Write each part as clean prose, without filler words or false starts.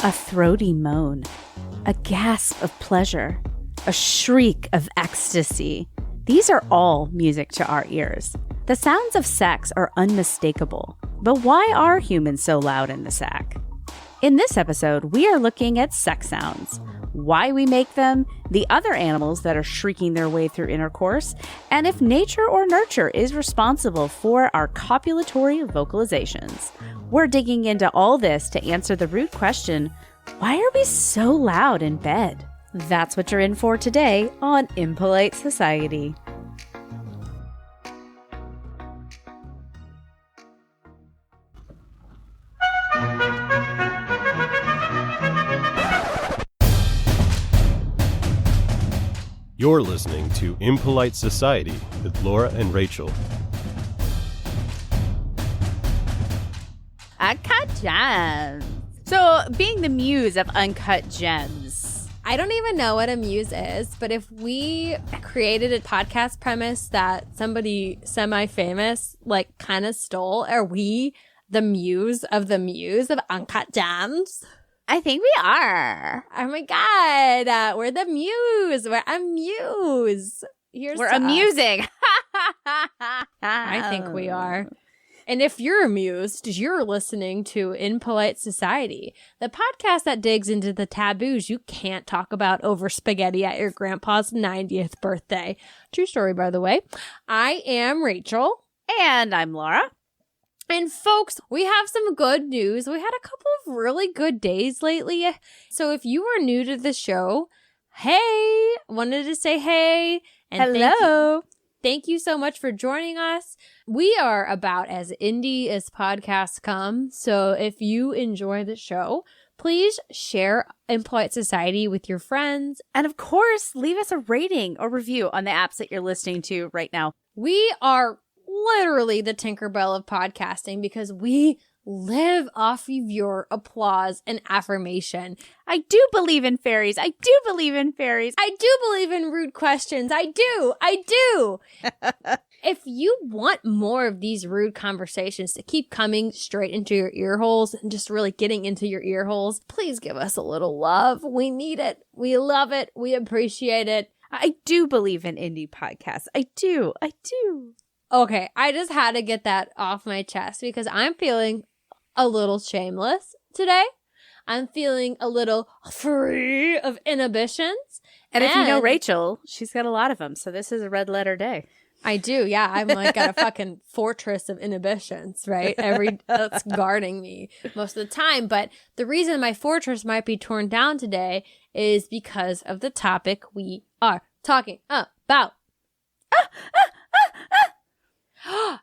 A throaty moan, a gasp of pleasure, a shriek of ecstasy. These are all music to our ears. The sounds of sex are unmistakable. But why are humans so loud in the sack? In this episode, we are looking at sex sounds, why we make them, the other animals that are shrieking their way through intercourse, and if nature or nurture is responsible for our copulatory vocalizations. We're digging into all this to answer the root question, why are we so loud in bed? That's what you're in for today on Impolite Society. You're listening to Impolite Society with Laura and Rachel. Uncut Gems. So, being the muse of Uncut Gems. I don't even know what a muse is, but if we created a podcast premise that somebody semi-famous, kind of stole, are we the muse of Uncut Gems? I think we are. Oh my God. We're the muse. We're a muse. We're amusing. I think we are. And if you're amused, you're listening to Impolite Society, the podcast that digs into the taboos you can't talk about over spaghetti at your grandpa's 90th birthday. True story, by the way. I am Rachel. And I'm Laura. And folks, we have some good news. We had a couple of really good days lately. So if you are new to the show, hey, wanted to say hey. And hello. Thank you so much for joining us. We are about as indie as podcasts come. So if you enjoy the show, please share Impolite Society with your friends. And of course, leave us a rating or review on the apps that you're listening to right now. We are literally the Tinkerbell of podcasting because we live off of your applause and affirmation. I do believe in fairies. I do believe in fairies. I do believe in rude questions. I do. If you want more of these rude conversations to keep coming straight into your ear holes and just really getting into your ear holes, please give us a little love. We need it. We love it. We appreciate it. I do believe in indie podcasts. I do. Okay, I just had to get that off my chest because I'm feeling a little shameless today. I'm feeling a little free of inhibitions. And if you know Rachel, she's got a lot of them. So this is a red letter day. I do, yeah. I'm got a fucking fortress of inhibitions, right? That's guarding me most of the time. But the reason my fortress might be torn down today is because of the topic we are talking about.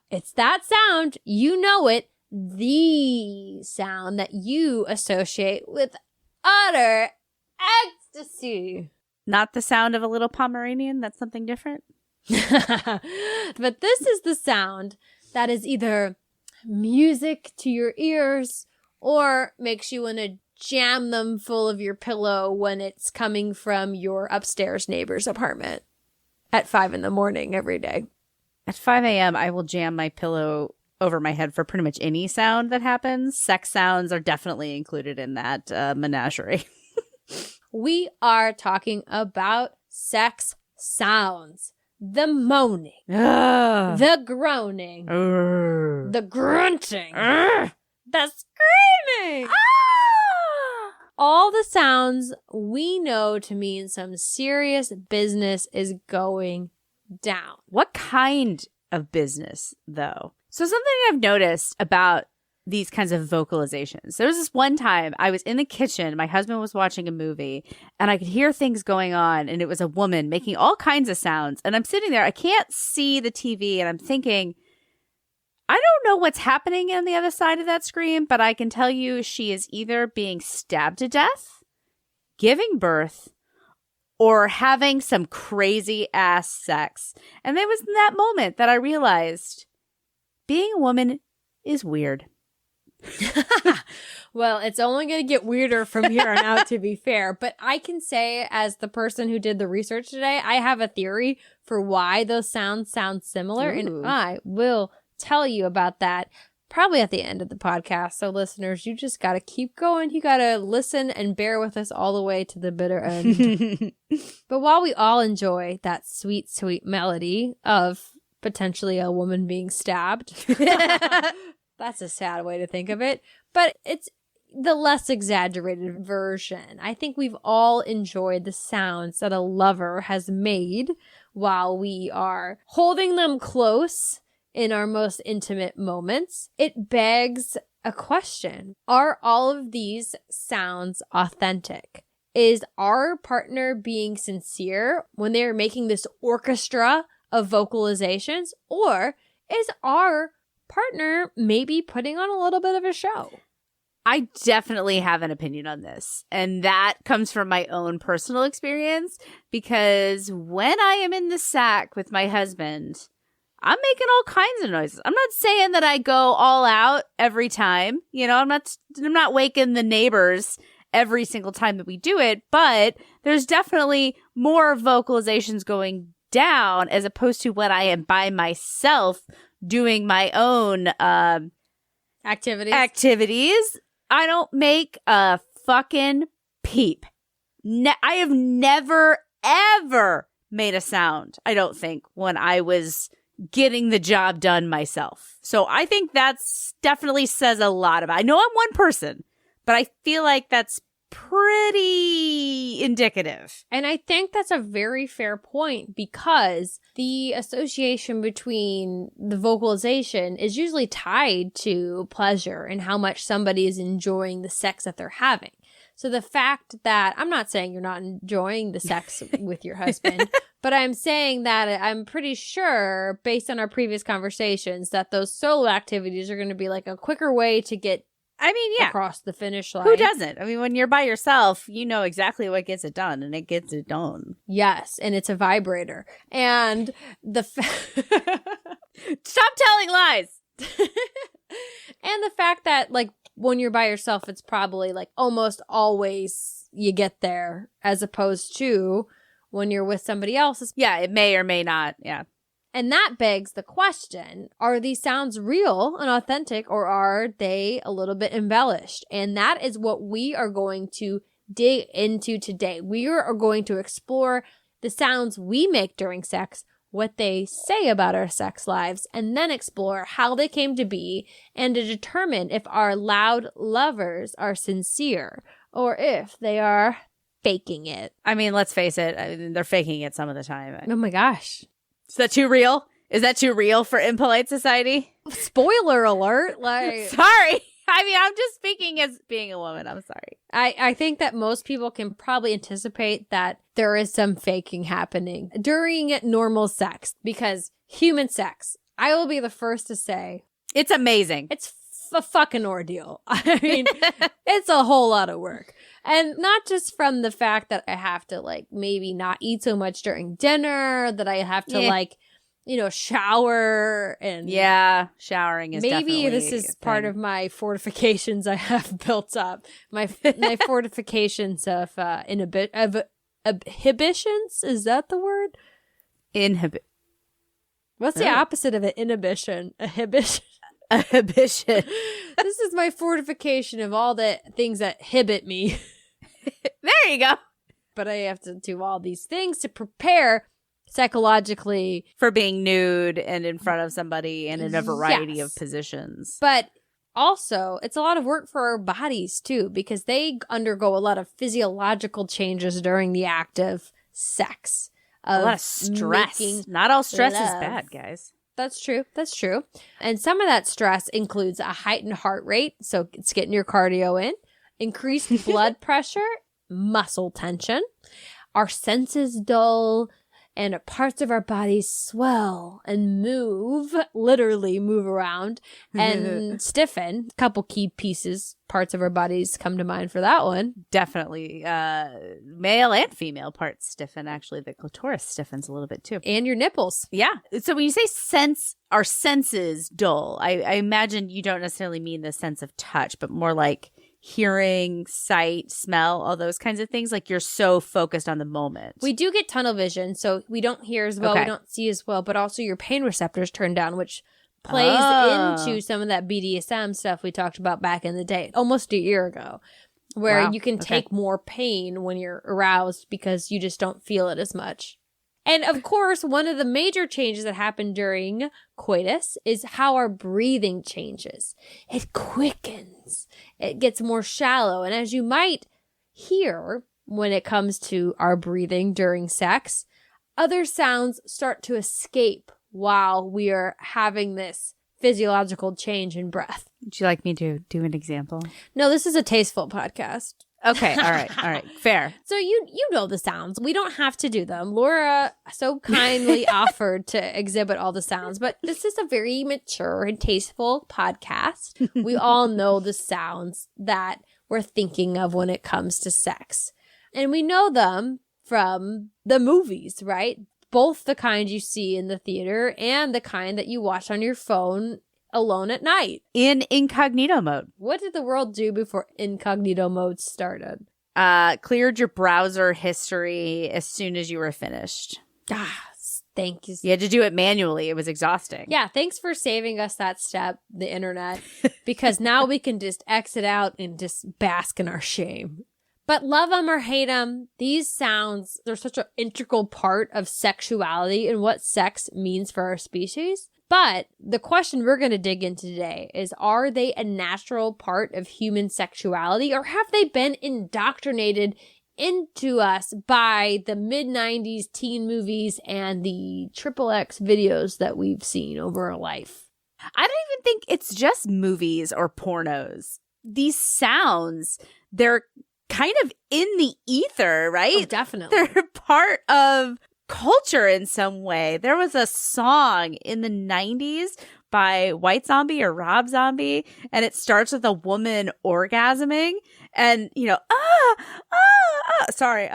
It's that sound. You know it. The sound that you associate with utter ecstasy. Not the sound of a little Pomeranian. That's something different. But this is the sound that is either music to your ears or makes you want to jam them full of your pillow when it's coming from your upstairs neighbor's apartment at 5 a.m. every day. At 5 a.m., I will jam my pillow over my head for pretty much any sound that happens. Sex sounds are definitely included in that menagerie. We are talking about sex sounds. The moaning. The groaning. The grunting. The screaming. All the sounds we know to mean some serious business is going down. What kind of business, though? So something I've noticed about these kinds of vocalizations. There was this one time I was in the kitchen, my husband was watching a movie, and I could hear things going on, and it was a woman making all kinds of sounds. And I'm sitting there, I can't see the TV, and I'm thinking, I don't know what's happening on the other side of that scream, but I can tell you she is either being stabbed to death, giving birth, or having some crazy ass sex. And it was in that moment that I realized being a woman is weird. Well, it's only going to get weirder from here on out, to be fair. But I can say, as the person who did the research today, I have a theory for why those sounds sound similar. Ooh. And I will tell you about that. probably at the end of the podcast. So listeners, you just got to keep going. You got to listen and bear with us all the way to the bitter end. But while we all enjoy that sweet, sweet melody of potentially a woman being stabbed, that's a sad way to think of it, but it's the less exaggerated version. I think we've all enjoyed the sounds that a lover has made while we are holding them close in our most intimate moments. It begs a question. Are all of these sounds authentic? Is our partner being sincere when they're making this orchestra of vocalizations? Or is our partner maybe putting on a little bit of a show? I definitely have an opinion on this, and that comes from my own personal experience, because when I am in the sack with my husband, I'm making all kinds of noises. I'm not saying that I go all out every time. You know, I'm not waking the neighbors every single time that we do it, but there's definitely more vocalizations going down as opposed to when I am by myself doing my own activities. I don't make a fucking peep. I have never, ever made a sound, I don't think, when I was getting the job done myself. So I think that's definitely says a lot about it. I know I'm one person, but I feel like that's pretty indicative. And I think that's a very fair point, because the association between the vocalization is usually tied to pleasure and how much somebody is enjoying the sex that they're having. So the fact that, I'm not saying you're not enjoying the sex with your husband, but I'm saying that I'm pretty sure, based on our previous conversations, that those solo activities are going to be like a quicker way to get across the finish line. Who doesn't? I mean, when you're by yourself, you know exactly what gets it done, and it gets it done. Yes, and it's a vibrator. And Stop telling lies! And the fact that, like, when you're by yourself, it's probably, like, almost always you get there, as opposed to when you're with somebody else. Yeah, it may or may not, yeah. And that begs the question, are these sounds real and authentic, or are they a little bit embellished? And that is what we are going to dig into today. We are going to explore the sounds we make during sex, what they say about our sex lives, and then explore how they came to be, and to determine if our loud lovers are sincere or if they are faking it. I mean, let's face it, they're faking it some of the time. Oh my gosh. Is that too real? Is that too real for Impolite Society? Spoiler alert. Like, sorry. I mean, I'm just speaking as being a woman. I'm sorry. I think that most people can probably anticipate that there is some faking happening during normal sex, because human sex, I will be the first to say, it's amazing. It's a fucking ordeal. I mean, it's a whole lot of work. And not just from the fact that I have to, like, maybe not eat so much during dinner, that I have to, like, you know, shower. And yeah, showering is maybe this is part of my fortifications I have built up. My fortifications of inhibitions. Is that the word? What's the opposite of an inhibition? Inhibition. Inhibition. This is my fortification of all the things that inhibit me. There you go. But I have to do all these things to prepare psychologically for being nude and in front of somebody and in a variety of positions. But also, it's a lot of work for our bodies too, because they undergo a lot of physiological changes during the act of sex. A lot of stress. Not all stress is bad, guys. That's true. That's true. And some of that stress includes a heightened heart rate, so it's getting your cardio in, increased blood pressure, muscle tension, our senses dull, and parts of our bodies swell and move, literally move around and stiffen. A couple key pieces, parts of our bodies come to mind for that one. Definitely. Male and female parts stiffen. Actually, the clitoris stiffens a little bit too. And your nipples. Yeah. So when you say our senses dull, I imagine you don't necessarily mean the sense of touch, but more like hearing, sight, smell, all those kinds of things. Like you're so focused on the moment. We do get tunnel vision, so we don't hear as well, we don't see as well, but also your pain receptors turn down, which plays into some of that BDSM stuff we talked about back in the day, almost a year ago, where you can take more pain when you're aroused because you just don't feel it as much. And of course, one of the major changes that happen during coitus is how our breathing changes. It quickens. It gets more shallow. And as you might hear when it comes to our breathing during sex, other sounds start to escape while we are having this physiological change in breath. Would you like me to do an example? No, this is a tasteful podcast. Okay, all right, fair. So you know the sounds. We don't have to do them. Laura so kindly offered to exhibit all the sounds, but this is a very mature and tasteful podcast. We all know the sounds that we're thinking of when it comes to sex. And we know them from the movies, right? Both the kind you see in the theater and the kind that you watch on your phone alone at night. In incognito mode. What did the world do before incognito mode started? Cleared your browser history as soon as you were finished. Thank you. You had to do it manually. It was exhausting. Yeah, thanks for saving us that step, the internet, because now we can just exit out and just bask in our shame. But love them or hate them, these sounds, they're such an integral part of sexuality and what sex means for our species. But the question we're going to dig into today is, are they a natural part of human sexuality, or have they been indoctrinated into us by the mid-90s teen movies and the XXX videos that we've seen over our life? I don't even think it's just movies or pornos. These sounds, they're kind of in the ether, right? Oh, definitely. They're part of culture in some way. There was a song in the 90s by White Zombie or Rob Zombie, and it starts with a woman orgasming, and sorry,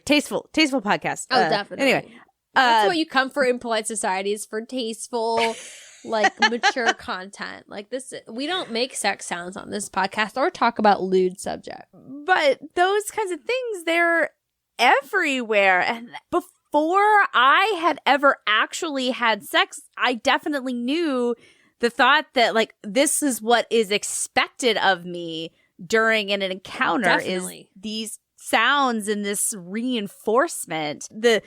tasteful podcast. Oh, definitely. Anyway, that's what you come for Impolite Society, is for tasteful, like, mature content. Like this, we don't make sex sounds on this podcast or talk about lewd subject. But those kinds of things, they're everywhere. And before I had ever actually had sex, I definitely knew the thought that, like, this is what is expected of me during an encounter. Definitely. Is these sounds and this reinforcement. The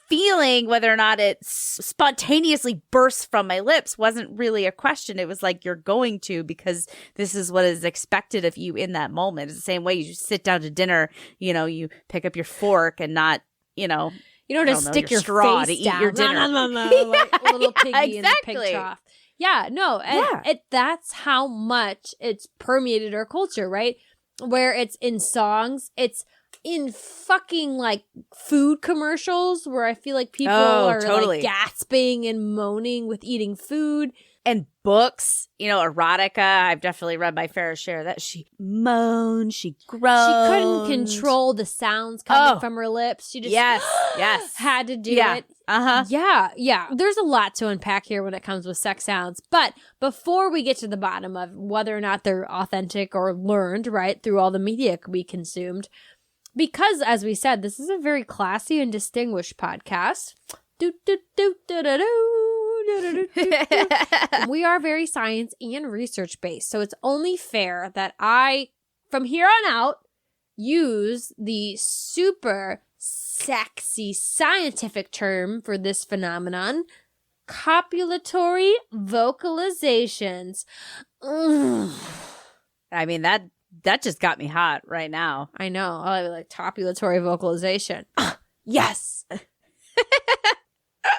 feeling, whether or not it spontaneously bursts from my lips, wasn't really a question. It was like, you're going to, because this is what is expected of you in that moment. It's the same way you sit down to dinner, you pick up your fork and not, you don't just stick your straw face to eat down. your dinner. No, like a little piggy in the pig trough. Yeah, no, and that's how much it's permeated our culture, right? Where it's in songs, it's in fucking, like, food commercials where I feel like people are like gasping and moaning with eating food. And books, erotica. I've definitely read my fair share. That she moans, she groans. She couldn't control the sounds coming from her lips. She just had to do it. Yeah. There's a lot to unpack here when it comes with sex sounds. But before we get to the bottom of whether or not they're authentic or learned, right, through all the media we consumed, because, as we said, this is a very classy and distinguished podcast. We are very science and research based, so it's only fair that I, from here on out, use the super sexy scientific term for this phenomenon: copulatory vocalizations. I mean, that just got me hot right now. I know. I like copulatory vocalization. Yes.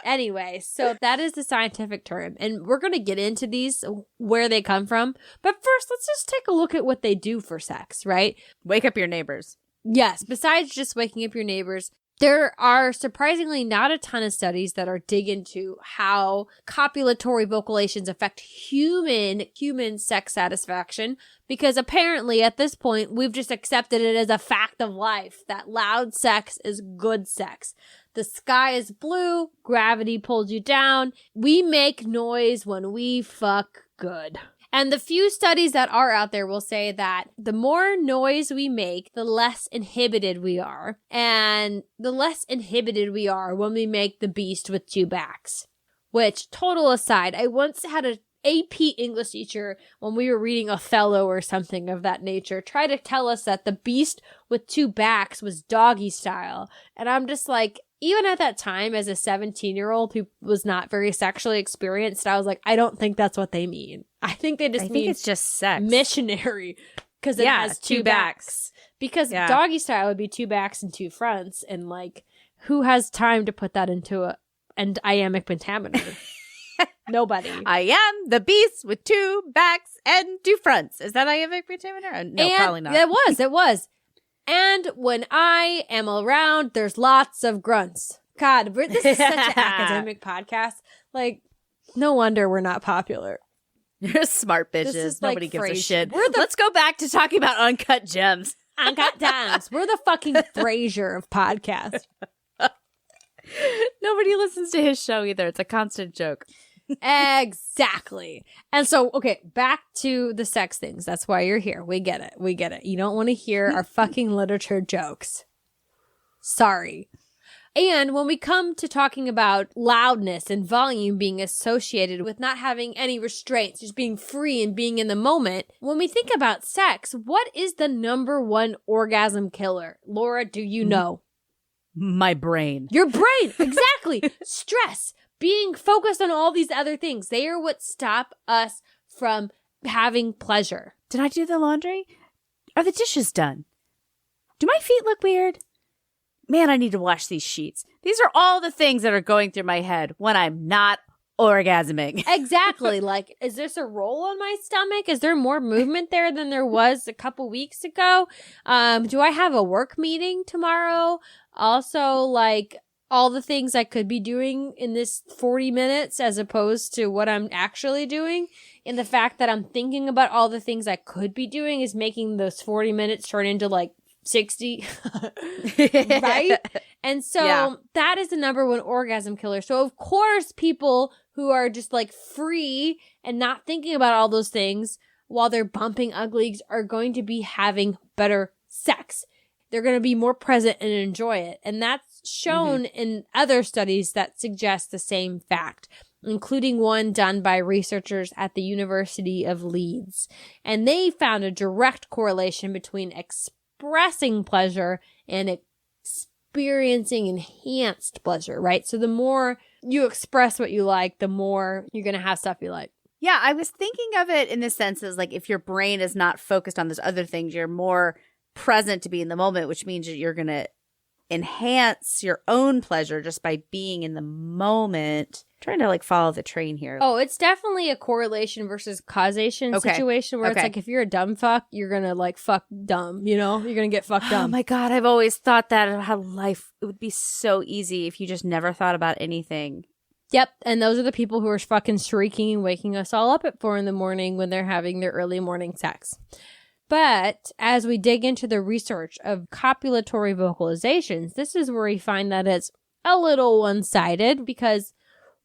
Anyway, so that is the scientific term, and we're going to get into these, where they come from. But first, let's just take a look at what they do for sex, right? Wake up your neighbors. Yes. Besides just waking up your neighbors, there are surprisingly not a ton of studies that are dig into how copulatory vocalizations affect human sex satisfaction, because apparently at this point we've just accepted it as a fact of life that loud sex is good sex. The sky is blue, gravity pulls you down. We make noise when we fuck good. And the few studies that are out there will say that the more noise we make, the less inhibited we are. And the less inhibited we are when we make the beast with two backs. Which, total aside, I once had a AP English teacher, when we were reading Othello or something of that nature, try to tell us that the beast with two backs was doggy style. And I'm just like, even at that time, as a 17-year-old who was not very sexually experienced, I was like, I don't think that's what they mean. I think they just mean it's just sex. Missionary, because it has two backs. Because doggy style would be two backs and two fronts, and like, who has time to put that into an iambic pentameter? Nobody. I am the beast with two backs and two fronts. Is that iambic pentameter? No, probably not. It was. And when I am around, there's lots of grunts. God, this is such an academic podcast. Like, no wonder we're not popular. You're smart bitches. Nobody gives a shit. Let's go back to talking about Uncut Gems. Uncut Gems. We're the fucking Frasier of podcasts. Nobody listens to his show either. It's a constant joke. Exactly. And so, okay, back to the sex things. That's why you're here. We get it. You don't want to hear our fucking literature jokes. Sorry. And when we come to talking about loudness and volume being associated with not having any restraints, just being free and being in the moment, when we think about sex, what is the number one orgasm killer? Laura, do you know? My brain. Your brain. Exactly. Stress. Being focused on all these other things. They are what stop us from having pleasure. Did I do the laundry? Are the dishes done? Do my feet look weird? Man, I need to wash these sheets. These are all the things that are going through my head when I'm not orgasming. Exactly. Like, is this a roll on my stomach? Is there more movement there than there was a couple weeks ago? Do I have a work meeting tomorrow? Also, like, all the things I could be doing in this 40 minutes as opposed to what I'm actually doing. And the fact that I'm thinking about all the things I could be doing is making those 40 minutes turn into like 60. Right? And so that is the number one orgasm killer. So of course, people who are just like free and not thinking about all those things while they're bumping uglies are going to be having better sex. They're going to be more present and enjoy it. And that's shown in other studies that suggest the same fact, including one done by researchers at the University of Leeds. And they found a direct correlation between expressing pleasure and experiencing enhanced pleasure, right? So the more you express what you like, the more you're going to have stuff you like. Yeah, I was thinking of it in the sense as like if your brain is not focused on those other things, you're more present to be in the moment, which means that you're going to enhance your own pleasure just by being in the moment. I'm trying to like follow the train here. Oh, it's definitely a correlation versus causation situation where it's like if you're a dumb fuck, you're going to like fuck dumb, you know? You're going to get fucked dumb. Oh my God, I've always thought that how life, it would be so easy if you just never thought about anything. Yep, and those are the people who are fucking shrieking and waking us all up at 4 a.m. when they're having their early morning sex. But as we dig into the research of copulatory vocalizations, this is where we find that it's a little one-sided because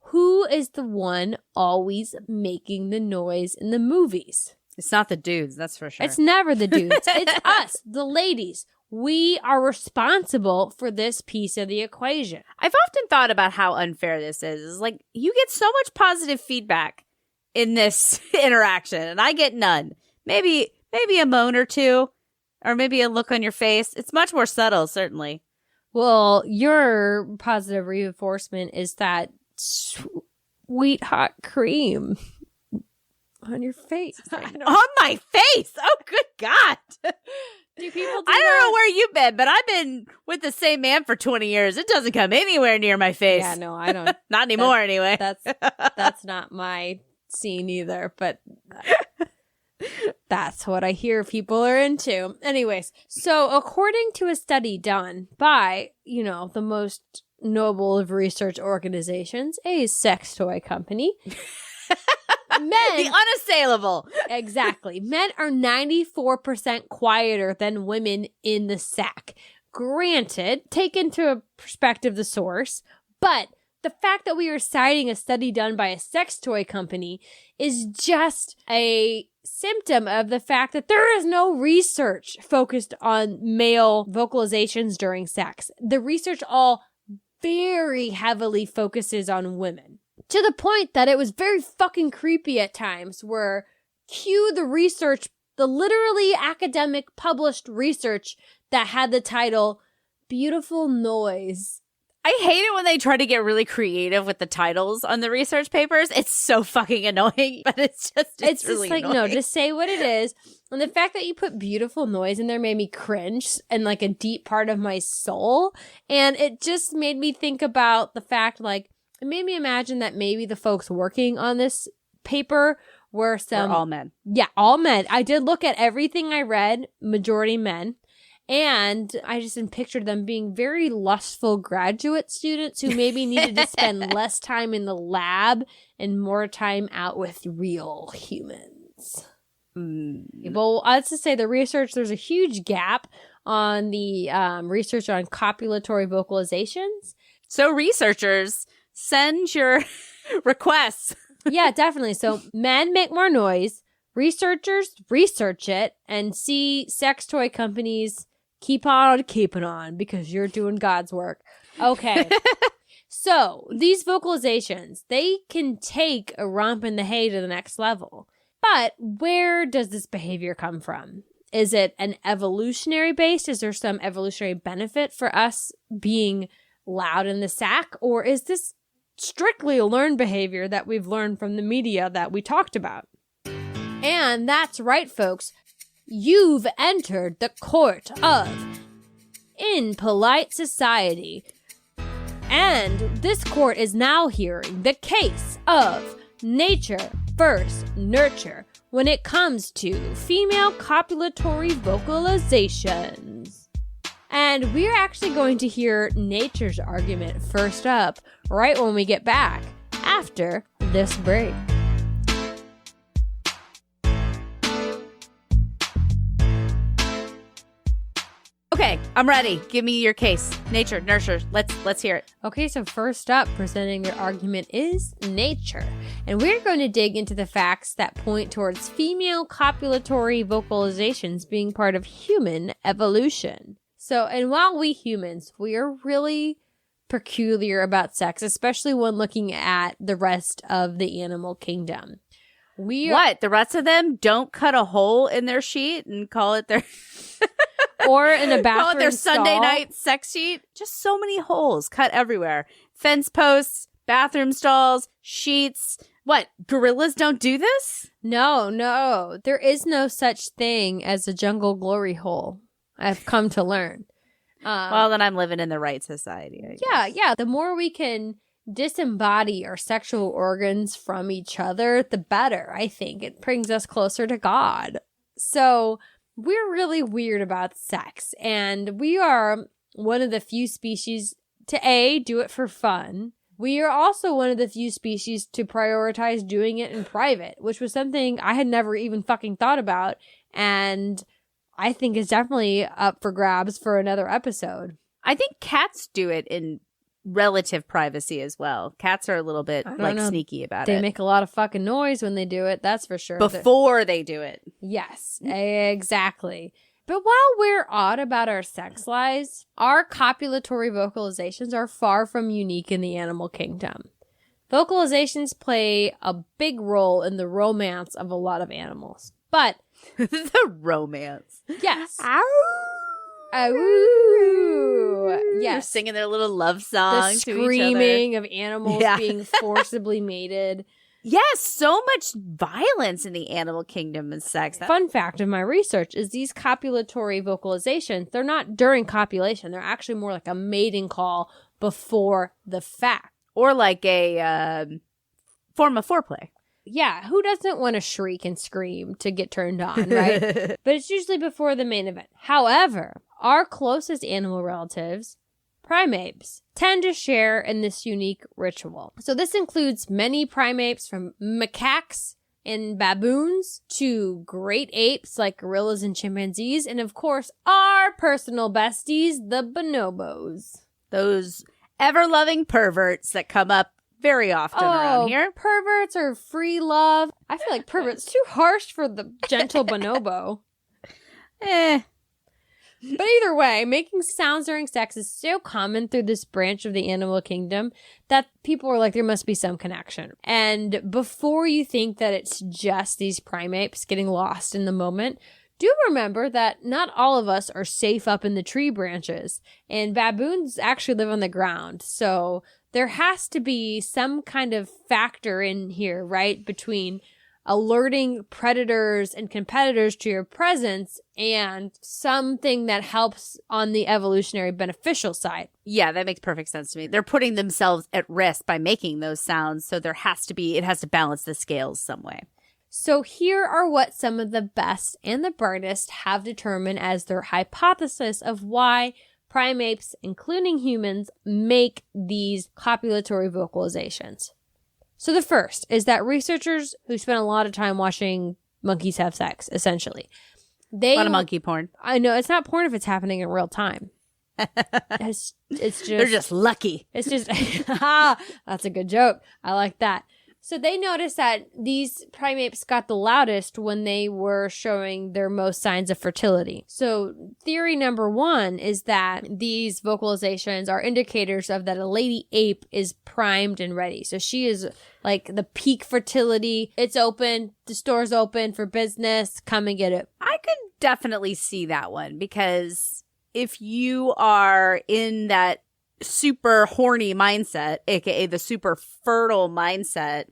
who is the one always making the noise in the movies? It's not the dudes, that's for sure. It's never the dudes. It's us, the ladies. We are responsible for this piece of the equation. I've often thought about how unfair this is. It's like you get so much positive feedback in this interaction, and I get none. Maybe a moan or two, or maybe a look on your face. It's much more subtle, certainly. Well, your positive reinforcement is that sweet hot cream on your face. On my face? Oh, good God. Do people I don't know where you've been, but I've been with the same man for 20 years. It doesn't come anywhere near my face. Yeah, no, I don't. Not anymore, anyway. That's not my scene either, but that's what I hear people are into. Anyways, so according to a study done by, the most noble of research organizations, a sex toy company, men, the unassailable. Exactly. Men are 94% quieter than women in the sack. Granted, take into perspective the source, but the fact that we are citing a study done by a sex toy company is just a symptom of the fact that there is no research focused on male vocalizations during sex. The research all very heavily focuses on women. To the point that it was very fucking creepy at times, where cue the research, the literally academic published research that had the title Beautiful Noise. I hate it when they try to get really creative with the titles on the research papers. It's so fucking annoying, but it's really just like, annoying. No, just say what it is. And the fact that you put Beautiful Noise in there made me cringe and like a deep part of my soul. And it just made me think about the fact, like, it made me imagine that maybe the folks working on this paper were all men. Yeah, all men. I did look at everything I read, majority men. And I just pictured them being very lustful graduate students who maybe needed to spend less time in the lab and more time out with real humans. Well, I'd just say there's a huge gap on the research on copulatory vocalizations. So researchers, send your requests. Yeah, definitely. So men make more noise. Researchers research it and see sex toy companies keep on keeping on because you're doing God's work. Okay. So these vocalizations, they can take a romp in the hay to the next level. But where does this behavior come from? Is it an evolutionary base? Is there some evolutionary benefit for us being loud in the sack? Or is this strictly a learned behavior that we've learned from the media that we talked about? And that's right, folks. You've entered the court of Impolite Society. And this court is now hearing the case of nature versus nurture when it comes to female copulatory vocalizations. And we're actually going to hear nature's argument first up, right when we get back after this break. Okay, I'm ready. Give me your case. Nature, nurture. Let's hear it. Okay, so first up, presenting their argument is nature. And we're going to dig into the facts that point towards female copulatory vocalizations being part of human evolution. So, and while we humans, we are really peculiar about sex, especially when looking at the rest of the animal kingdom. The rest of them don't cut a hole in their sheet and call it their... Or in a bathroom call it their stall. Sunday night sex sheet. Just so many holes cut everywhere. Fence posts, bathroom stalls, sheets. What? Gorillas don't do this? No. There is no such thing as a jungle glory hole. I've come to learn. Well, then I'm living in the right society. I guess. Yeah. The more we can disembody our sexual organs from each other, the better, I think. It brings us closer to God. So we're really weird about sex, and we are one of the few species to do it for fun. We are also one of the few species to prioritize doing it in private, which was something I had never even fucking thought about, and I think is definitely up for grabs for another episode. I think cats do it in relative privacy as well. Cats are a little bit sneaky about it. They make a lot of fucking noise when they do it, that's for sure. Before they do it. Yes, exactly. But while we're odd about our sex lives, our copulatory vocalizations are far from unique in the animal kingdom. Vocalizations play a big role in the romance of a lot of animals. But the romance. Yes. Ow! Ow! Yes. They're singing their little love song. The screaming of animals being forcibly mated. Yes, so much violence in the animal kingdom and sex. Fun fact of my research is these copulatory vocalizations, they're not during copulation. They're actually more like a mating call before the fact. Or like a form of foreplay. Yeah, who doesn't want to shriek and scream to get turned on, right? But it's usually before the main event. However, our closest animal relatives, primates, tend to share in this unique ritual. So this includes many primates from macaques and baboons to great apes like gorillas and chimpanzees, and of course, our personal besties, the bonobos. Those ever-loving perverts that come up very often around here. Perverts or free love. I feel like pervert's too harsh for the gentle bonobo. But either way, making sounds during sex is so common through this branch of the animal kingdom that people are like, there must be some connection. And before you think that it's just these primates getting lost in the moment, do remember that not all of us are safe up in the tree branches, and baboons actually live on the ground. So there has to be some kind of factor in here, right, between alerting predators and competitors to your presence and something that helps on the evolutionary beneficial side. Yeah, that makes perfect sense to me. They're putting themselves at risk by making those sounds, so it has to balance the scales some way. So here are what some of the best and the brightest have determined as their hypothesis of why primates, including humans, make these copulatory vocalizations. So the first is that researchers who spent a lot of time watching monkeys have sex, essentially. A lot of monkey porn. I know, it's not porn if it's happening in real time. It's just... They're just lucky. It's just... That's a good joke. I like that. So they noticed that these primates got the loudest when they were showing their most signs of fertility. So theory number one is that these vocalizations are indicators of that a lady ape is primed and ready. So she is like the peak fertility. It's open. The store's open for business. Come and get it. I could definitely see that one, because if you are in that super horny mindset, aka the super fertile mindset,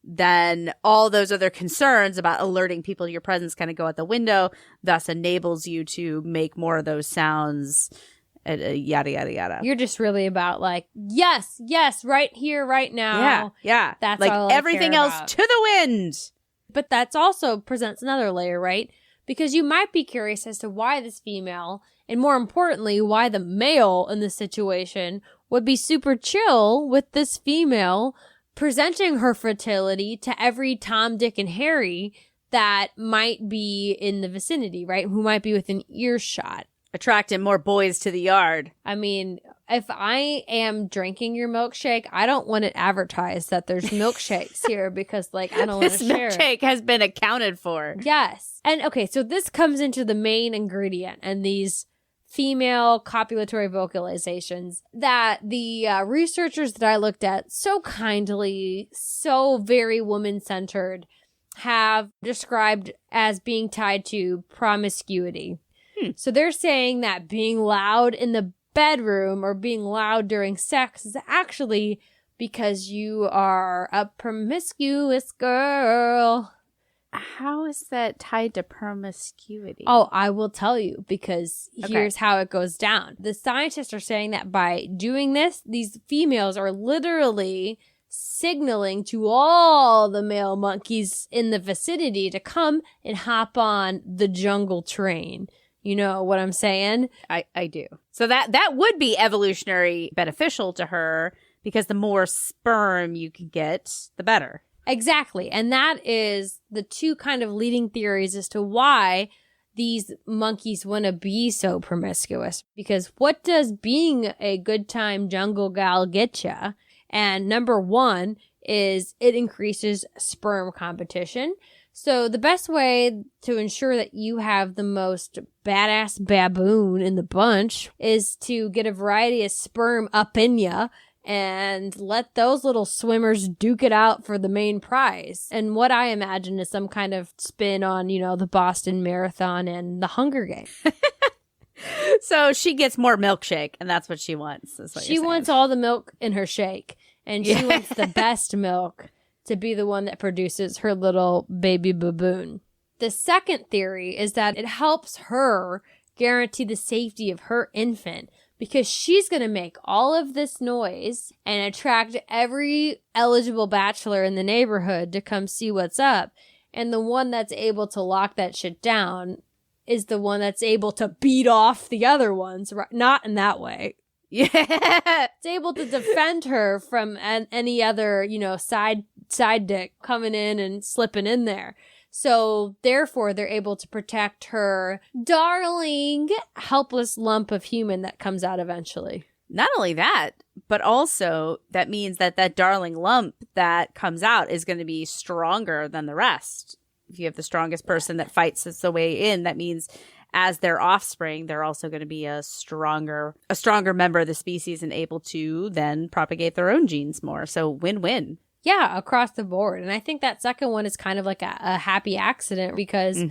then all those other concerns about alerting people to your presence kind of go out the window, thus enables you to make more of those sounds, yada, yada, yada. You're just really about like, yes, right here, right now. Yeah. That's like all I everything care else about. to the wind. But that's also presents another layer, right? Because you might be curious as to why this female, and more importantly, why the male in this situation would be super chill with this female presenting her fertility to every Tom, Dick, and Harry that might be in the vicinity, right? Who might be within earshot. Attracting more boys to the yard. I mean, if I am drinking your milkshake, I don't want it advertised that there's milkshakes here because, like, I don't want to share it. This milkshake has been accounted for. Yes. And, okay, so this comes into the main ingredient and these female copulatory vocalizations that the researchers that I looked at so kindly, so very woman-centered, have described as being tied to promiscuity. So they're saying that being loud in the bedroom or being loud during sex is actually because you are a promiscuous girl. How is that tied to promiscuity? Oh, I will tell you, because here's how it goes down. The scientists are saying that by doing this, these females are literally signaling to all the male monkeys in the vicinity to come and hop on the jungle train. You know what I'm saying? I do. So that would be evolutionary beneficial to her, because the more sperm you can get, the better. Exactly. And that is the two kind of leading theories as to why these monkeys want to be so promiscuous. Because what does being a good time jungle gal get you? And number one is it increases sperm competition. So the best way to ensure that you have the most badass baboon in the bunch is to get a variety of sperm up in ya and let those little swimmers duke it out for the main prize. And what I imagine is some kind of spin on, you know, the Boston Marathon and the Hunger Games. So she gets more milkshake, and that's what she wants. She wants all the milk in her shake, and she wants the best milk to be the one that produces her little baby baboon. The second theory is that it helps her guarantee the safety of her infant, because she's going to make all of this noise and attract every eligible bachelor in the neighborhood to come see what's up. And the one that's able to lock that shit down is the one that's able to beat off the other ones. Right? Not in that way. Yeah. It's able to defend her from any other, you know, side dick coming in and slipping in there. So therefore, they're able to protect her darling, helpless lump of human that comes out eventually. Not only that, but also that means that that darling lump that comes out is going to be stronger than the rest. If you have the strongest person that fights its way in, that means as their offspring, they're also going to be a stronger member of the species and able to then propagate their own genes more. So win-win. Yeah, across the board. And I think that second one is kind of like a happy accident because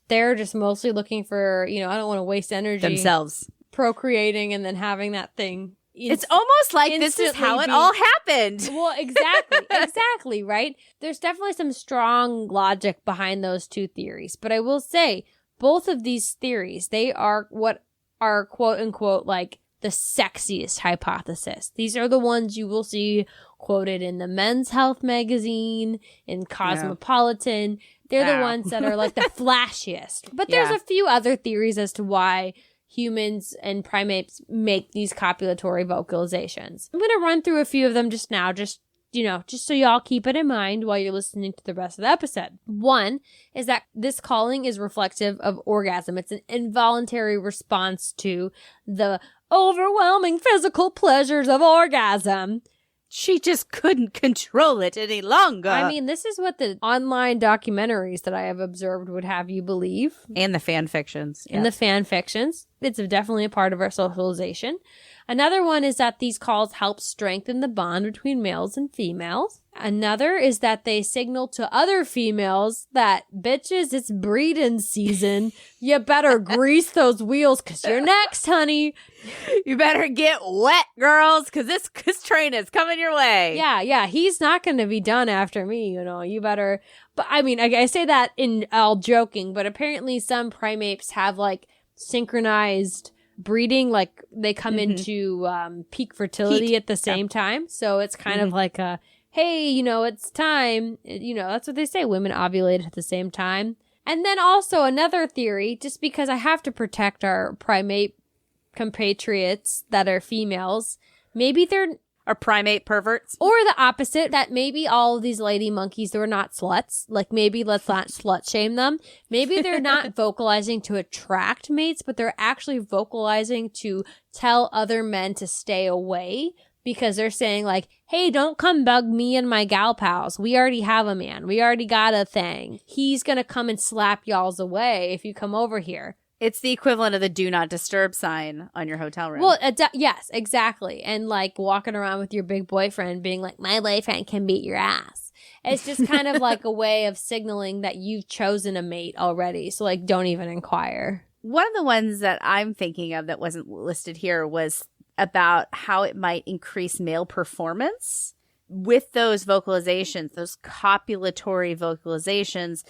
they're just mostly looking for, I don't want to waste energy themselves procreating and then having that thing. It's almost like this is how it all happened. Well, exactly, right? There's definitely some strong logic behind those two theories. But I will say, both of these theories, they are what are quote unquote like the sexiest hypothesis. These are the ones you will see quoted in the Men's Health magazine, in Cosmopolitan. They're the ones that are like the flashiest. But there's a few other theories as to why humans and primates make these copulatory vocalizations. I'm going to run through a few of them just now, just so y'all keep it in mind while you're listening to the rest of the episode. One is that this calling is reflective of orgasm. It's an involuntary response to the overwhelming physical pleasures of orgasm. She just couldn't control it any longer. I mean, this is what the online documentaries that I have observed would have you believe. And the fan fictions. And the fan fictions. It's definitely a part of our socialization. Another one is that these calls help strengthen the bond between males and females. Another is that they signal to other females that, bitches, it's breeding season. You better grease those wheels because you're next, honey. You better get wet, girls, because this train is coming your way. Yeah. He's not going to be done after me, You better. But I mean, I say that in all joking, but apparently some primates have like synchronized breeding, like they come into peak fertility at the same time. So it's kind of like a, hey, it's time. That's what they say. Women ovulate at the same time. And then also another theory, just because I have to protect our primate compatriots that are females, maybe they're Are primate perverts? Or the opposite, that maybe all of these lady monkeys, they're not sluts. Like maybe let's not slut shame them. Maybe they're not vocalizing to attract mates, but they're actually vocalizing to tell other men to stay away because they're saying like, hey, don't come bug me and my gal pals. We already have a man. We already got a thing. He's going to come and slap y'alls away if you come over here. It's the equivalent of the do not disturb sign on your hotel room. Well, yes, exactly. And like walking around with your big boyfriend being like, my boyfriend can beat your ass. It's just kind of like a way of signaling that you've chosen a mate already. So like, don't even inquire. One of the ones that I'm thinking of that wasn't listed here was about how it might increase male performance with those vocalizations, those copulatory vocalizations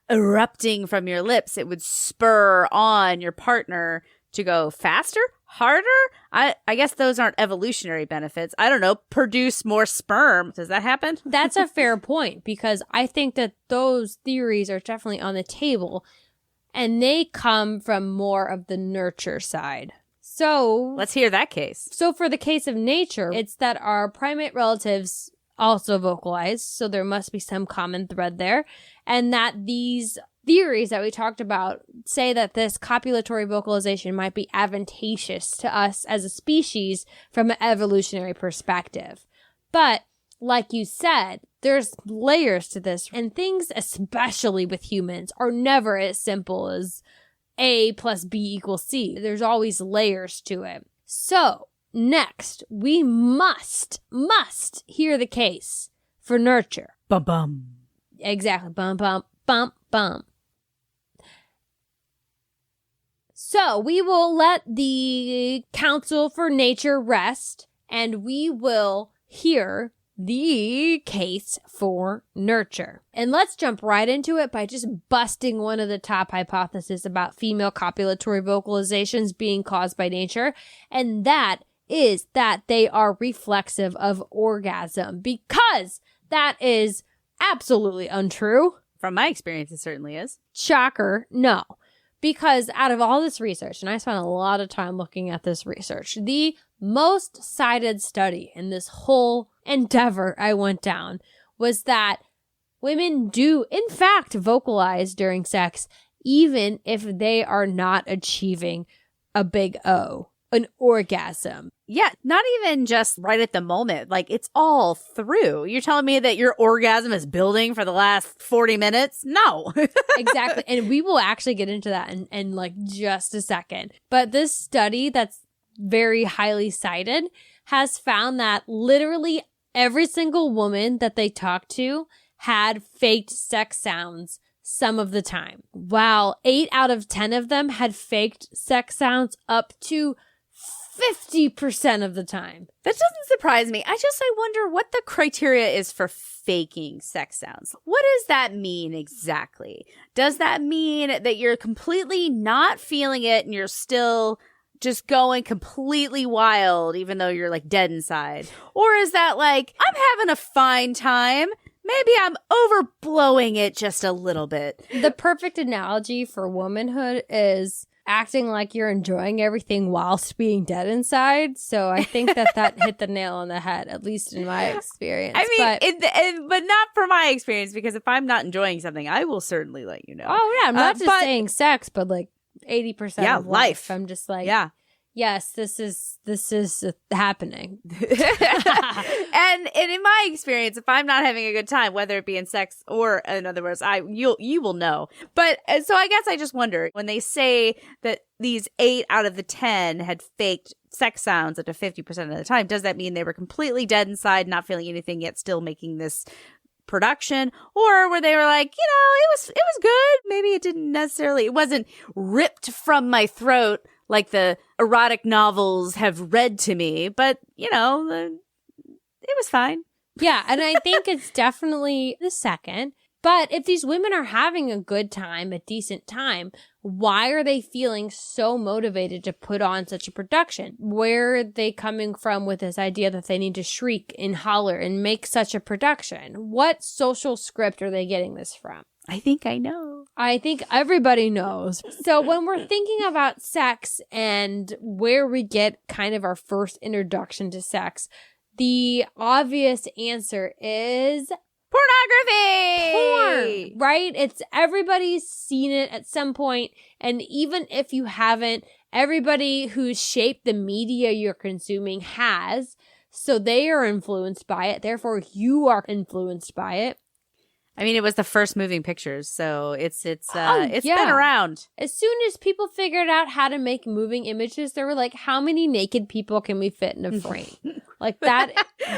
erupting from your lips. It would spur on your partner to go faster, harder. I guess those aren't evolutionary benefits. I don't know, produce more sperm. Does that happen? That's a fair point, because I think that those theories are definitely on the table, and they come from more of the nurture side. So let's hear that case. So for the case of nature, it's that our primate relatives also vocalize, so there must be some common thread there, and that these theories that we talked about say that this copulatory vocalization might be advantageous to us as a species from an evolutionary perspective. But like you said, there's layers to this, and things, especially with humans, are never as simple as A plus B equals C. There's always layers to it. So next, we must hear the case for nurture. Bum bum. Exactly. Bum bum bum bum. So we will let the Council for Nature rest, and we will hear the case for nurture. And let's jump right into it by just busting one of the top hypotheses about female copulatory vocalizations being caused by nature, and that is that they are reflexive of orgasm, because that is absolutely untrue. From my experience, it certainly is. Shocker, no. Because out of all this research, and I spent a lot of time looking at this research, the most cited study in this whole endeavor I went down was that women do, in fact, vocalize during sex, even if they are not achieving a big O, an orgasm. Yeah, not even just right at the moment. Like, it's all through. You're telling me that your orgasm is building for the last 40 minutes? No. Exactly. And we will actually get into that in like just a second. But this study that's very highly cited has found that literally every single woman that they talked to had faked sex sounds some of the time, while 8 out of 10 of them had faked sex sounds up to 50% of the time. That doesn't surprise me. I wonder what the criteria is for faking sex sounds. What does that mean exactly? Does that mean that you're completely not feeling it and you're still just going completely wild even though you're like dead inside? Or is that like, I'm having a fine time, maybe I'm overblowing it just a little bit? The perfect analogy for womanhood is acting like you're enjoying everything whilst being dead inside. So I think that hit the nail on the head, at least in my experience. I mean, but not for my experience, because if I'm not enjoying something, I will certainly let you know. Oh yeah, I'm not just saying sex, but like 80% of life. I'm just like, yeah. Yes, this is happening. and in my experience, if I'm not having a good time, whether it be in sex or in other words, you will know. But so I guess I just wonder, when they say that these 8 out of the 10 had faked sex sounds up to 50% of the time, does that mean they were completely dead inside, not feeling anything, yet still making this production? Or were they were like, it was good. Maybe it wasn't ripped from my throat like the erotic novels have read to me, but it was fine. Yeah, and I think it's definitely the second. But if these women are having a good time, a decent time, why are they feeling so motivated to put on such a production? Where are they coming from with this idea that they need to shriek and holler and make such a production? What social script are they getting this from? I think I know. I think everybody knows. So when we're thinking about sex and where we get kind of our first introduction to sex, the obvious answer is pornography. Porn, right? It's everybody's seen it at some point, and even if you haven't, everybody who's shaped the media you're consuming has. So they are influenced by it. Therefore, you are influenced by it. I mean, it was the first moving pictures, so it's been around. As soon as people figured out how to make moving images, they were like, how many naked people can we fit in a frame? Like that.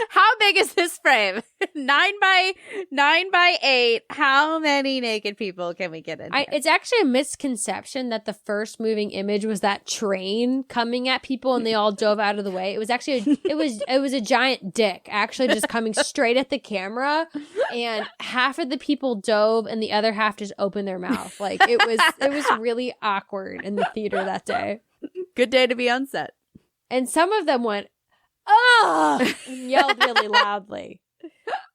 How big is this frame? 9 by 8. How many naked people can we get in here? It's actually a misconception that the first moving image was that train coming at people and they all dove out of the way. It was actually it was a giant dick actually just coming straight at the camera, and half of the people dove and the other half just opened their mouth. Like it was really awkward in the theater that day. Good day to be on set. And some of them went, "Oh!" and yelled really loudly.